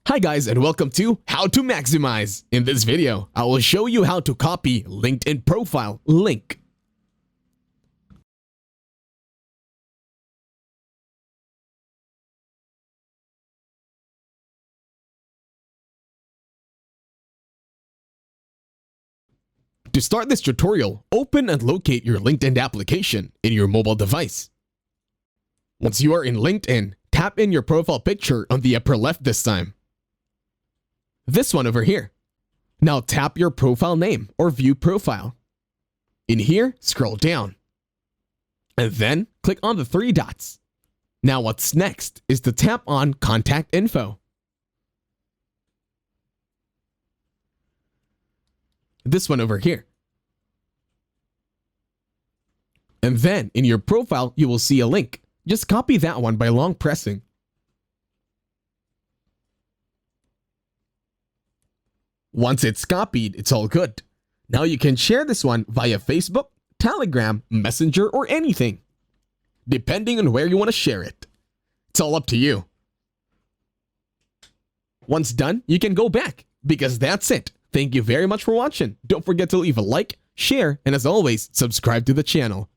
Hi guys and welcome to How to Maximize. In this video, I will show you how to copy LinkedIn profile link. To start this tutorial, open and locate your LinkedIn application in your mobile device. Once you are in LinkedIn, tap in your profile picture on the upper left this time. This one over here. Now tap your profile name or view profile. In here, scroll down. And then click on the three dots. Now what's next is to tap on contact info. This one over here. And then in your profile, you will see a link. Just copy that one by long pressing. Once it's copied, it's all good. Now you can share this one via Facebook, Telegram, Messenger, or anything, depending on where you want to share it. It's all up to you. Once done, you can go back, because that's it. Thank you very much for watching. Don't forget to leave a like, share, and as always, subscribe to the channel.